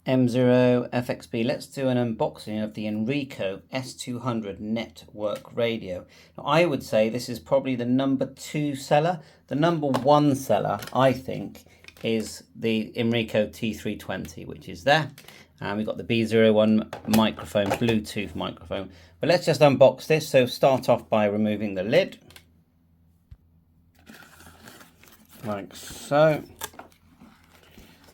M0 FXB. Let's do an unboxing of the Inrico S200 network radio. Now, I would say this is probably the number 2 seller. The number 1 seller, I think, is the Inrico T320, which is there. And we've got the B01 microphone, Bluetooth microphone. But let's just unbox this. So start off by removing the lid. Like so.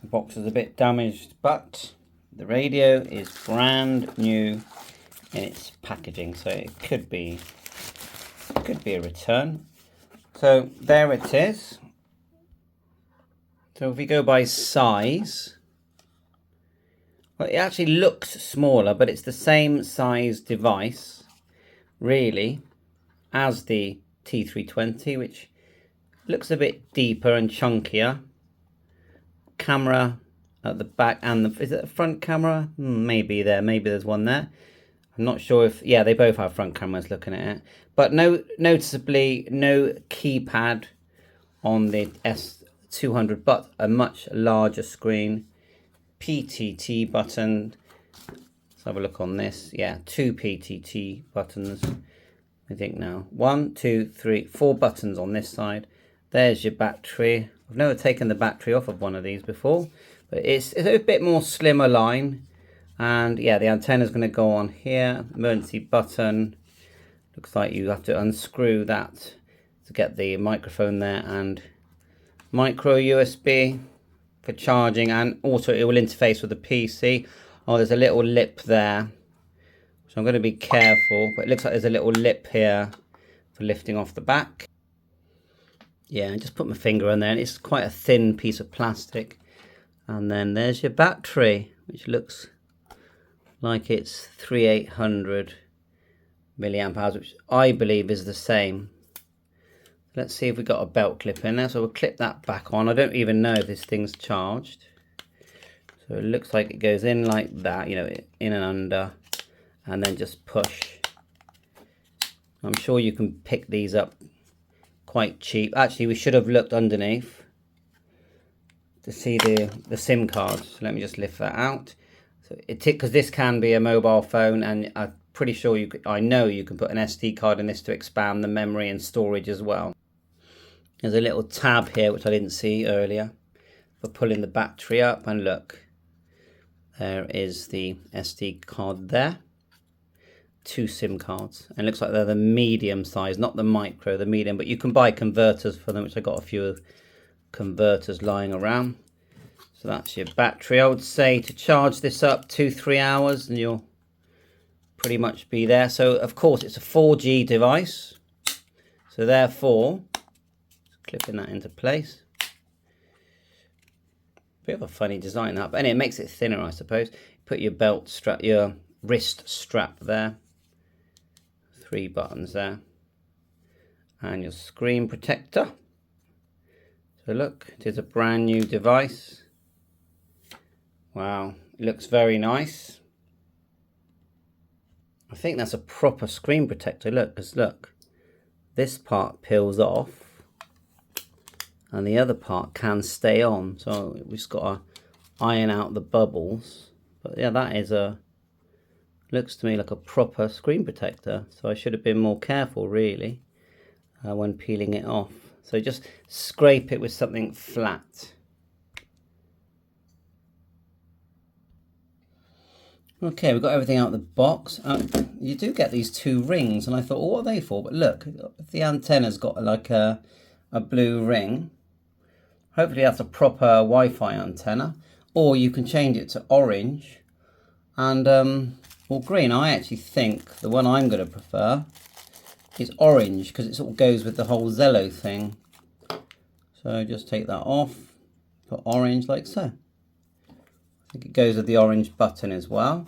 The box is a bit damaged, but the radio is brand new in its packaging, so it could be a return. So there it is. So if we go by size, well, it actually looks smaller, but it's the same size device, really, as the T320, which looks a bit deeper and chunkier. Camera at the back, and is it a front camera? Maybe there's one there. I'm not sure if, yeah, they both have front cameras looking at it, but noticeably no keypad on the S200, but a much larger screen. PTT button. Let's have a look on this. Yeah, 2 PTT buttons. I think now 1, 2, 3, 4 buttons on this side. There's your battery. I've never taken the battery off of one of these before, but it's a bit more slimmer line. And yeah, the antenna is going to go on here. Emergency button. Looks like you have to unscrew that to get the microphone there, and micro USB for charging, and also it will interface with the PC. Oh, there's a little lip there, so I'm going to be careful, but it looks like there's a little lip here for lifting off the back. Yeah, I just put my finger on there, and it's quite a thin piece of plastic. And then there's your battery, which looks like it's 3800 milliamp hours, which I believe is the same. Let's see if we got a belt clip in there. So we'll clip that back on. I don't even know if this thing's charged. So it looks like it goes in like that, you know, in and under, and then just push. I'm sure you can pick these up quite cheap. Actually, we should have looked underneath to see the SIM cards. So let me just lift that out. So because this can be a mobile phone, and I'm pretty sure I know you can put an SD card in this to expand the memory and storage as well. There's a little tab here which I didn't see earlier for pulling the battery up, and look, there is the SD card there. 2 SIM cards, and it looks like they're the medium size, not the micro, the medium, but you can buy converters for them, which I got a few converters lying around. So that's your battery. I would say to charge this up 2-3 hours and you'll pretty much be there. So of course it's a 4G device, so therefore clipping that into place. Bit of a funny design that, but anyway, it makes it thinner, I suppose. Put your belt strap, your wrist strap there. 3 buttons there, and your screen protector. So look, it is a brand new device. Wow, it looks very nice. I think that's a proper screen protector. Look, because look, this part peels off and the other part can stay on, so we've just got to iron out the bubbles. But yeah, that is looks to me like a proper screen protector, so I should have been more careful really when peeling it off. So just scrape it with something flat. Okay, we've got everything out of the box. You do get these 2 rings, and I thought, what are they for? But look, if the antenna's got like a blue ring, hopefully that's a proper Wi-Fi antenna, or you can change it to orange and or green. I actually think the one I'm going to prefer is orange, because it sort of goes with the whole Zello thing. So just take that off, put orange like so. I think it goes with the orange button as well.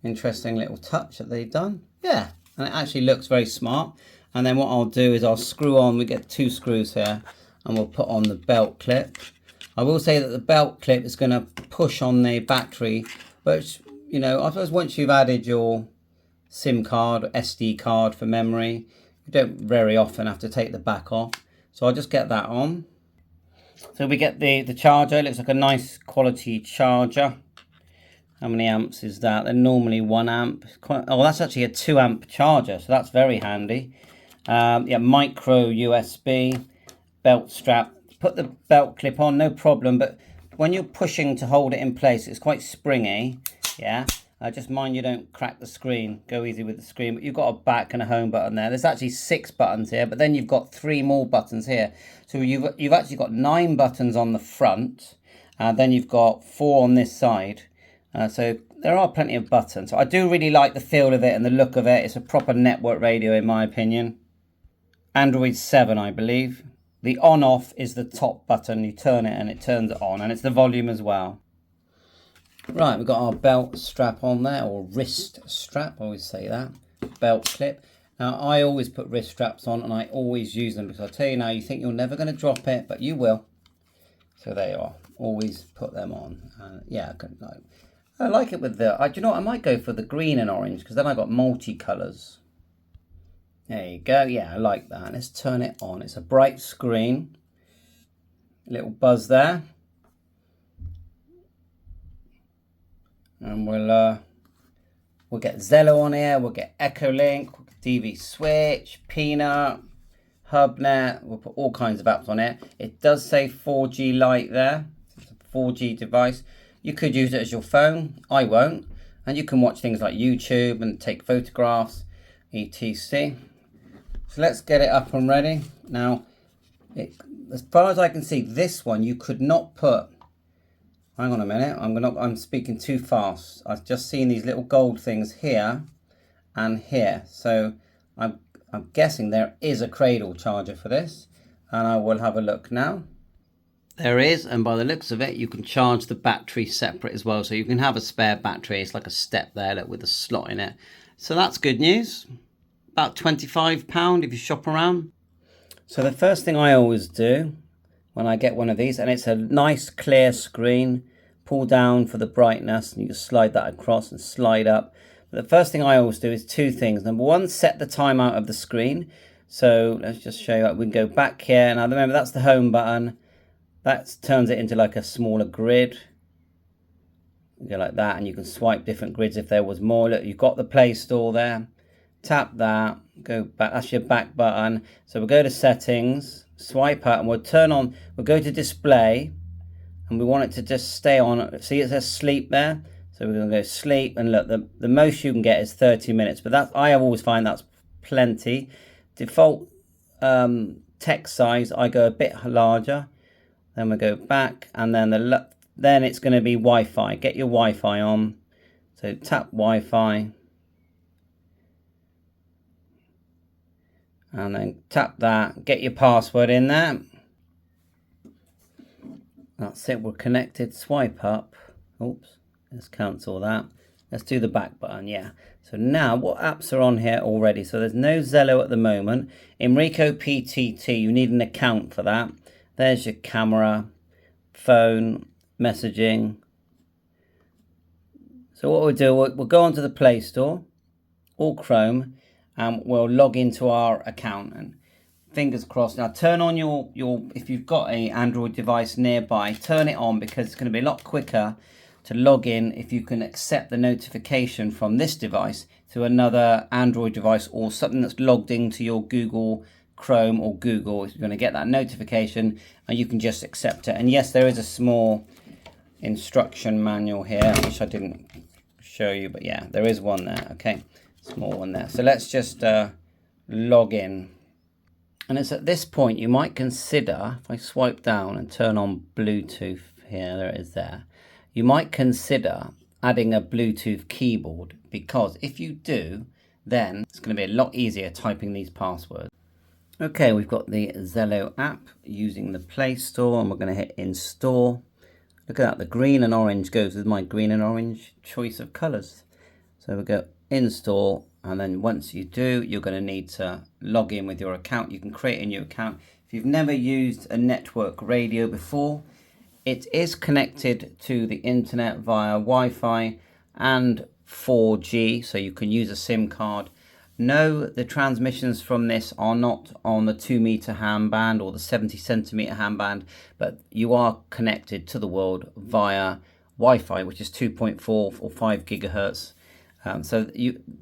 Interesting little touch that they've done. Yeah, and it actually looks very smart. And then what I'll do is I'll screw on, we get 2 screws here, and we'll put on the belt clip. I will say that the belt clip is going to push on the battery, but you know, I suppose once you've added your SIM card, SD card for memory, you don't very often have to take the back off. So I'll just get that on. So we get the charger. It looks like a nice quality charger. How many amps is that? They're normally 1 amp. Oh, that's actually a 2 amp charger, so that's very handy. Yeah, micro USB, belt strap. Put the belt clip on, no problem, but when you're pushing to hold it in place, it's quite springy, yeah. Just mind you don't crack the screen. Go easy with the screen. But you've got a back and a home button there. There's actually 6 buttons here, but then you've got 3 more buttons here. So you've actually got 9 buttons on the front. Then you've got 4 on this side. So there are plenty of buttons. So I do really like the feel of it and the look of it. It's a proper network radio in my opinion. Android 7, I believe. The on-off is the top button. You turn it and it turns it on, and it's the volume as well. Right, we've got our belt strap on there, or wrist strap, I always say that. Belt clip. Now, I always put wrist straps on, and I always use them, because I'll tell you now, you think you're never going to drop it, but you will. So there you are. Always put them on. Yeah, I like it with the... do you know what? I might go for the green and orange, because then I got multicolours. There you go. Yeah, I like that. Let's turn it on. It's a bright screen. Little buzz there. And we'll get Zello on here. We'll get Echolink, DV Switch, Peanut, Hubnet. We'll put all kinds of apps on it. It does say 4G Lite there. It's a 4G device. You could use it as your phone. I won't. And you can watch things like YouTube and take photographs, etc. So let's get it up and ready. Now, as far as I can see, this one you could not put... Hang on a minute, I'm speaking too fast. I've just seen these little gold things here and here. So I'm guessing there is a cradle charger for this, and I will have a look now. There is, and by the looks of it, you can charge the battery separate as well. So you can have a spare battery. It's like a step there, look, with a slot in it. So that's good news. About £25 if you shop around. So the first thing I always do when I get one of these, and it's a nice clear screen, pull down for the brightness, and you can slide that across and slide up. But the first thing I always do is 2 things. Number 1, set the timeout of the screen. So let's just show you, we can go back here. Now remember, that's the home button. That turns it into like a smaller grid. You go like that, and you can swipe different grids if there was more. Look, you've got the Play Store there. Tap that, go back, that's your back button. So we'll go to settings, swipe out, and we'll turn on, we'll go to display, and we want it to just stay on. See, it says sleep there. So we're going to go sleep, and look, the most you can get is 30 minutes, but that, I always find that's plenty. Default text size, I go a bit larger. Then we go back, and then then it's going to be Wi-Fi. Get your Wi-Fi on. So tap Wi-Fi. And then tap that, get your password in there. That's it, we're connected. Swipe up. Oops, let's cancel that. Let's do the back button, yeah. So now, what apps are on here already? So there's no Zello at the moment. Inrico PTT, you need an account for that. There's your camera, phone, messaging. So what we'll do, we'll go onto the Play Store or Chrome, and we'll log into our account, and fingers crossed. Now turn on your if you've got a Android device nearby, turn it on, because it's going to be a lot quicker to log in if you can accept the notification from this device to another Android device, or something that's logged into your Google Chrome or Google. You're going to get that notification and you can just accept it. And yes, there is a small instruction manual here, which I didn't show you, but yeah, there is one there. Okay, small one there. So let's just log in. And it's at this point you might consider, if I swipe down and turn on Bluetooth here, there it is there, you might consider adding a Bluetooth keyboard, because if you do, then it's going to be a lot easier typing these passwords. Okay, we've got the Zello app using the Play Store, and we're going to hit install. Look at that, the green and orange goes with my green and orange choice of colours. So we'll go install, and then once you do, you're going to need to log in with your account. You can create a new account. If you've never used a network radio before, it is connected to the internet via Wi-Fi and 4G, so you can use a SIM card. No, the transmissions from this are not on the 2-meter ham band or the 70-centimeter ham band, but you are connected to the world via Wi-Fi, which is 2.4 or 5 gigahertz. So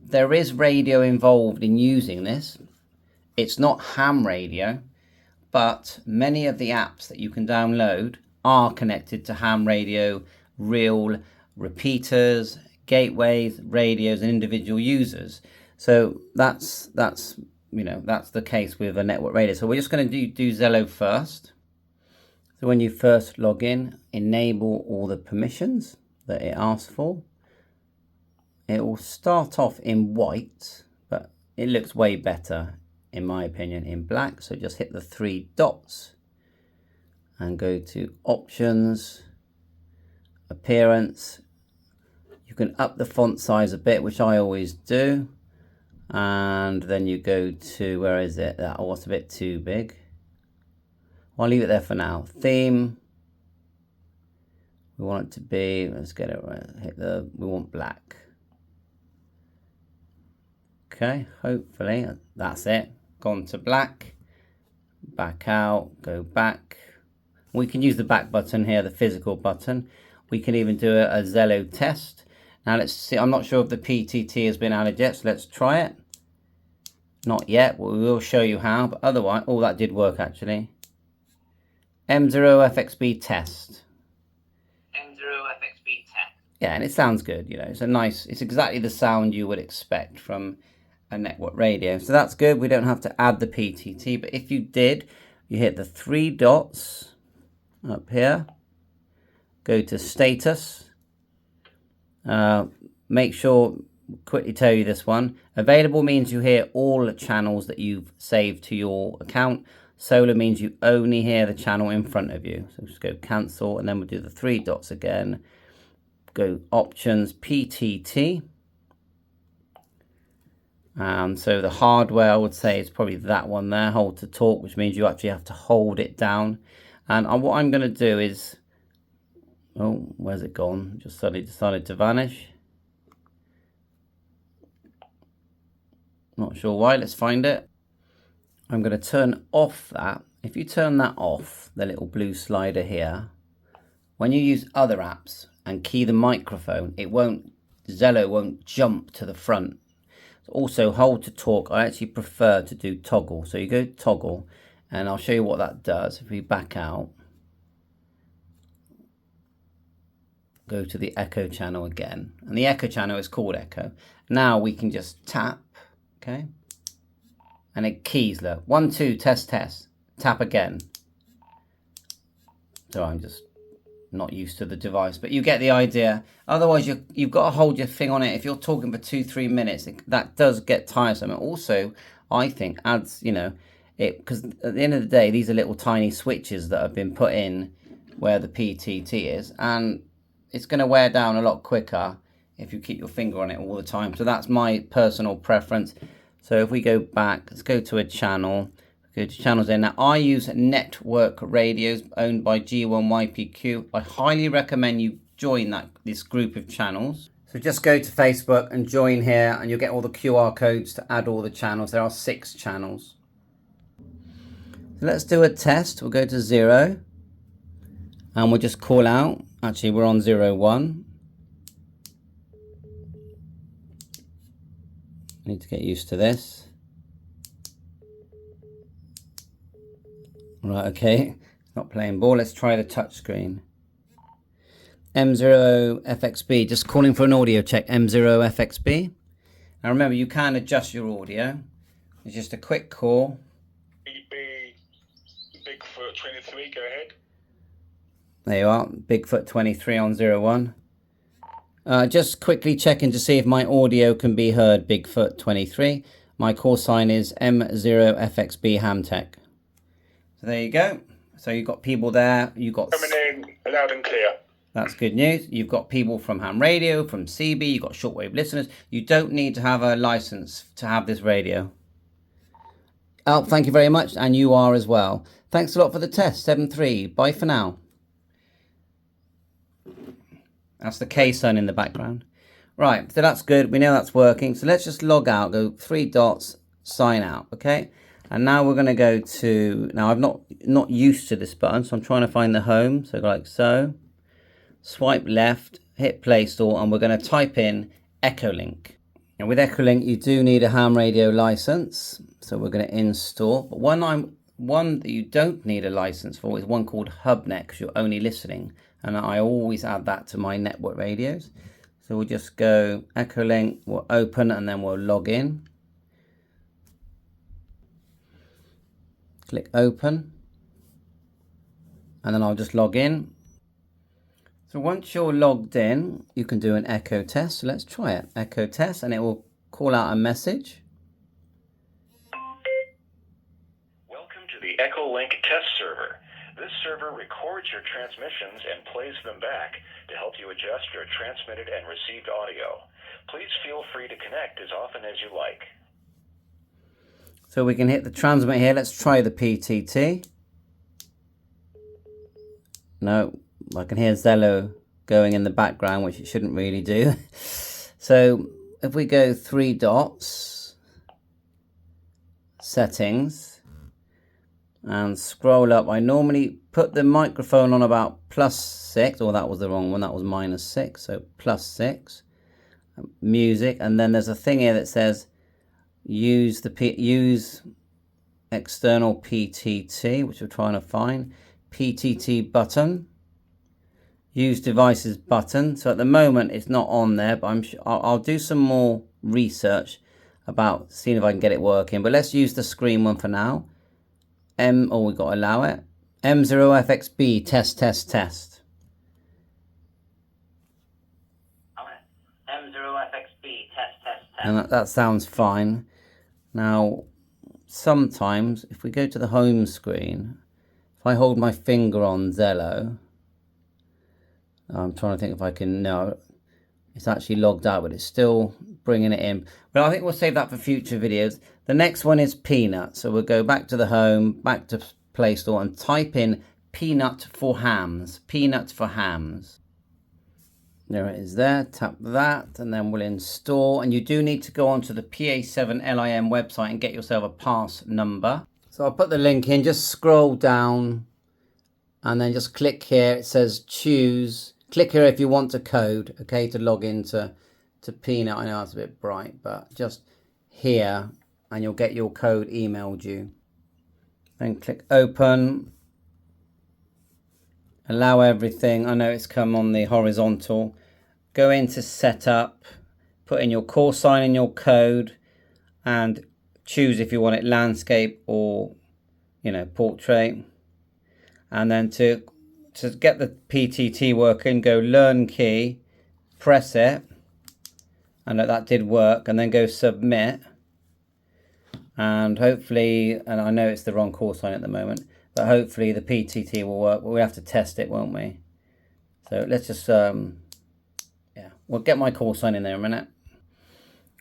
there is radio involved in using this. It's not ham radio, but many of the apps that you can download are connected to ham radio, real repeaters, gateways, radios, and individual users. So that's the case with a network radio. So we're just going to do Zello first. So when you first log in, enable all the permissions that it asks for. It will start off in white, but it looks way better, in my opinion, in black. So just hit the 3 dots and go to Options, Appearance. You can up the font size a bit, which I always do. And then you go to, where is it? Oh, it's a bit too big. I'll leave it there for now. Theme. We want it to be, let's get it right. We want black. Okay, hopefully that's it. Gone to black. Back out, go back. We can use the back button here, the physical button. We can even do a Zello test. Now let's see, I'm not sure if the PTT has been added yet, so let's try it. Not yet, we will show you how, but otherwise, oh, that did work actually. M0FXB test. M0FXB test. Yeah, and it sounds good, it's exactly the sound you would expect from a network radio. So that's good, we don't have to add the PTT, but if you did, you hit the 3 dots up here, go to status, make sure, quickly tell you this one, available means you hear all the channels that you've saved to your account. Solar means you only hear the channel in front of you. So just go cancel, and then we'll do the 3 dots again, go options, PTT. So the hardware, I would say, is probably that one there, hold to talk, which means you actually have to hold it down. And what I'm going to do is, oh, where's it gone? Just suddenly decided to vanish. Not sure why, let's find it. I'm going to turn off that. If you turn that off, the little blue slider here, when you use other apps and key the microphone, Zello won't jump to the front. Also, hold to talk, I actually prefer to do toggle. So you go toggle, and I'll show you what that does. If we back out, go to the echo channel again, and the echo channel is called echo. Now we can just tap, okay, and it keys, look, 1 2 test, tap again. So I'm just not used to the device, but you get the idea. Otherwise you've got to hold your thing on it. If you're talking for 2-3 minutes, that does get tiresome. And also I think adds, because at the end of the day, these are little tiny switches that have been put in where the PTT is, and it's going to wear down a lot quicker if you keep your finger on it all the time. So that's my personal preference. So if we go back, let's go to a channel, go to channels there. Now I use network radios owned by G1YPQ. I highly recommend you join this group of channels. So just go to Facebook and join here, and you'll get all the QR codes to add all the channels. There are 6 channels. So let's do a test. We'll go to 0 and we'll just call out. Actually, we're on 01. Need to get used to this. Right, okay. Not playing ball. Let's try the touch screen. M0FXB, just calling for an audio check. M0FXB. Now remember, you can adjust your audio. It's just a quick call. Bigfoot 23, go ahead. There you are, Bigfoot 23 on 01. Just quickly checking to see if my audio can be heard, Bigfoot 23. My call sign is M0FXB Hamtech. So there you go. So you've got people there. You've got coming in loud and clear. That's good news. You've got people from ham radio, from CB. You've got shortwave listeners. You don't need to have a license to have this radio. Oh, thank you very much, and you are as well. Thanks a lot for the test. 7-3. Bye for now. That's the K-Sun in the background. Right, so that's good. We know that's working. So let's just log out, go 3 dots, sign out, okay? And now we're going to go to, now I'm not used to this button, so I'm trying to find the home. So like so, swipe left, hit Play Store, and we're going to type in Echolink. And with Echolink, you do need a ham radio license. So we're going to install. But one that you don't need a license for is one called Hubnet, because you're only listening. And I always add that to my network radios. So we'll just go Echolink, we'll open, and then we'll log in. Click open. And then I'll just log in. So once you're logged in, you can do an echo test. So let's try it. Echo test, and it will call out a message. Welcome to the Echolink test server. This server records your transmissions and plays them back to help you adjust your transmitted and received audio. Please feel free to connect as often as you like. So we can hit the transmit here. Let's try the PTT. No, I can hear Zello going in the background, which it shouldn't really do. So if we go 3 dots, settings, and scroll up, I normally put the microphone on about +6, or that was the wrong one, that was -6, so +6, music, and then there's a thing here that says use external PTT, which we're trying to find, PTT button, use devices button. So at the moment it's not on there, but I'll do some more research about seeing if I can get it working. But let's use the screen one for now. We've got to allow it. M0FXB test. M0FXB test. And that sounds fine. Now, sometimes if we go to the home screen, if I hold my finger on Zello, I'm trying to think if I can, no, it's actually logged out, but it's still bringing it in. But I think we'll save that for future videos. The next one is Peanut. So we'll go back to the home, back to Play Store, and type in Peanut for Hams. Peanut for Hams. There it is there. Tap that, and then we'll install. And you do need to go onto the PA7LIM website and get yourself a pass number. So I'll put the link in. Just scroll down, and then just click here. It says choose. Click here if you want to code, okay, to log into Peanut. I know it's a bit bright, but just here, and you'll get your code emailed you. Then click open. Allow everything. I know it's come on the horizontal. Go into setup, put in your call sign and your code, and choose if you want it landscape or, portrait. And then to get the PTT working, go learn key, press it, and that did work, and then go submit. And hopefully, and I know it's the wrong call sign at the moment, but hopefully the PTT will work. But we have to test it, won't we? So let's just, we'll get my call sign in there in a minute.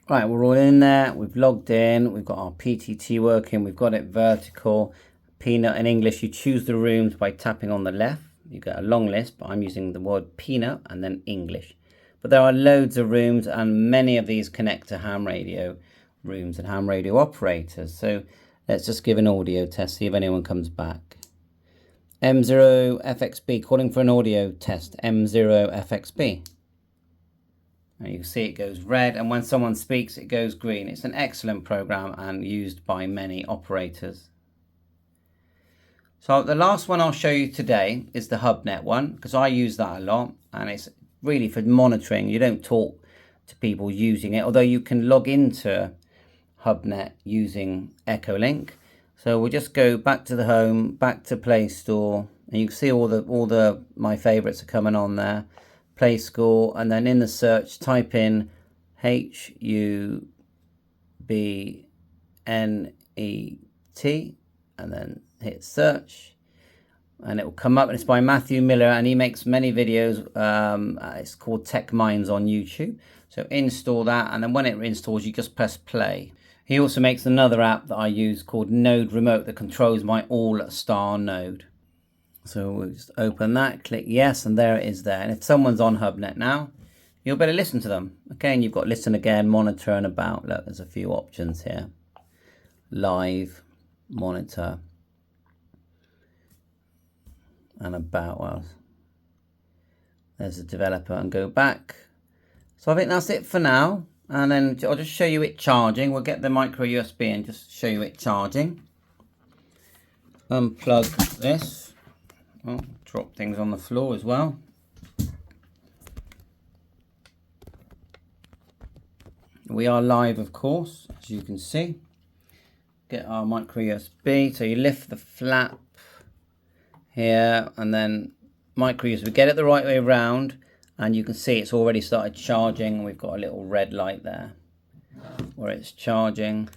Right, we're all in there. We've logged in. We've got our PTT working. We've got it vertical. Peanut in English, you choose the rooms by tapping on the left. You get a long list, but I'm using the word Peanut and then English. But there are loads of rooms, and many of these connect to ham radio rooms and ham radio operators. So let's just give an audio test, see if anyone comes back. M0FXB, calling for an audio test. M0FXB. And you can see it goes red, and when someone speaks, it goes green. It's an excellent program and used by many operators. So the last one I'll show you today is the Hubnet one, because I use that a lot, and it's really for monitoring. You don't talk to people using it, although you can log into Hubnet using Echolink. So we'll just go back to the home, back to Play Store, and you can see all my favorites are coming on there. Play Store, and then in the search type in HUBNET, and then hit search, and it will come up, and it's by Matthew Miller, and he makes many videos. It's called Tech Minds on YouTube. So install that, and then when it installs, you just press play. He also makes another app that I use called Node Remote that controls my all-star node. So we'll just open that, click yes, and there it is there. And if someone's on Hubnet now, you'll better listen to them. Okay, and you've got listen again, monitor, and about. Look, there's a few options here. Live, monitor, and about. Well, there's the developer, and go back. So I think that's it for now. And then I'll just show you it charging. We'll get the micro USB and just show you it charging. Unplug this. Oh, drop things on the floor as well. We are live, of course, as you can see. Get our micro USB. So you lift the flap here and then micro USB. Get it the right way around. And you can see it's already started charging. We've got a little red light there where it's charging.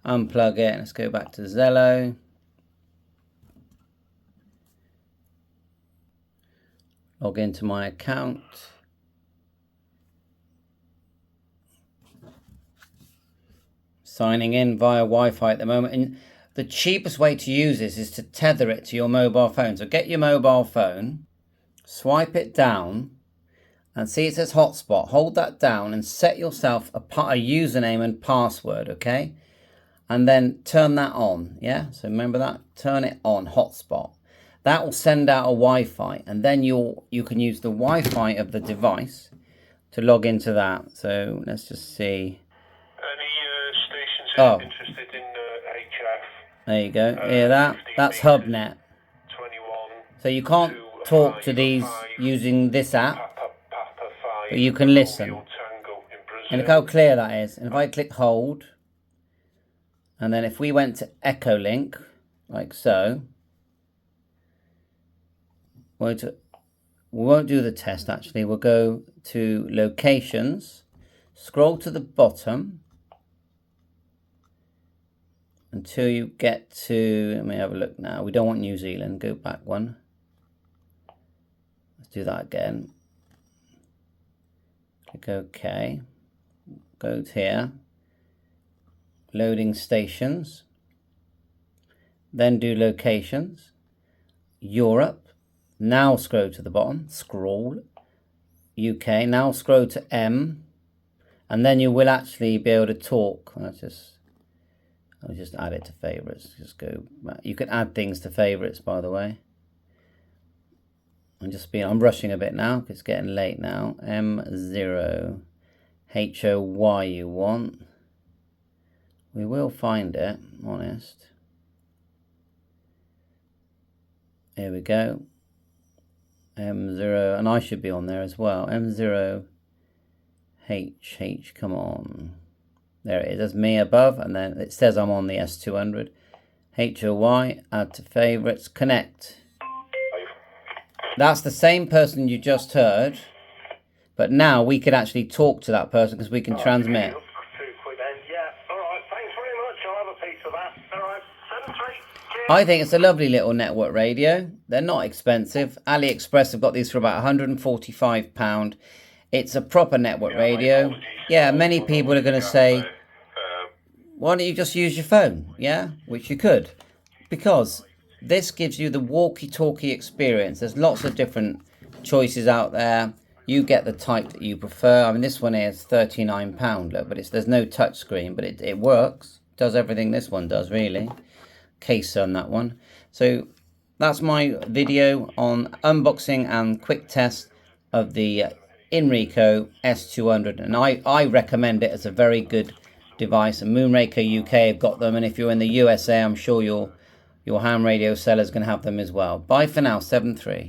Unplug it. Let's go back to Zello. Log into my account. Signing in via Wi-Fi at the moment. And the cheapest way to use this is to tether it to your mobile phone. So get your mobile phone, swipe it down, and see it says hotspot. Hold that down and set yourself a username and password, okay? And then turn that on, yeah? So remember that? Turn it on, hotspot. That will send out a Wi-Fi, and then you can use the Wi-Fi of the device to log into that. So let's just see. Any stations interested in HF? There you go. Hear that? That's Hubnet. 21. So you can't talk to these using this app. But you can listen. And look how clear that is. And if I click hold, and then if we went to Echolink, like so, we won't do the test actually. We'll go to locations, scroll to the bottom until you get to, let me have a look now. We don't want New Zealand, go back one. Let's do that again. Click OK. Go to here. Loading stations. Then do locations. Europe. Now scroll to the bottom. Scroll. UK. Now scroll to M. And then you will actually be able to talk. I'll just add it to favorites. Just go back. You can add things to favorites, by the way. I'm rushing a bit now because it's getting late now. M0 HOY you want. We will find it, honest. Here we go. M0, and I should be on there as well. M0 HH, come on. There it is, there's me above, and then it says I'm on the S200. HOY, add to favorites, connect. That's the same person you just heard, but now we could actually talk to that person because we can transmit. I think it's a lovely little network radio. They're not expensive. AliExpress have got these for about £145. It's a proper network radio. Yeah, many people are going to say, why don't you just use your phone? Yeah, which you could, because this gives you the walkie-talkie experience. There's lots of different choices out there. You get the type that you prefer. I mean, this one is £39, look, but there's no touch screen, but it works. Does everything this one does, really. Case on that one. So that's my video on unboxing and quick test of the Inrico S200, and I recommend it as a very good device. And Moonraker UK have got them, and if you're in the USA, I'm sure your ham radio seller is going to have them as well. Bye for now, 7-3.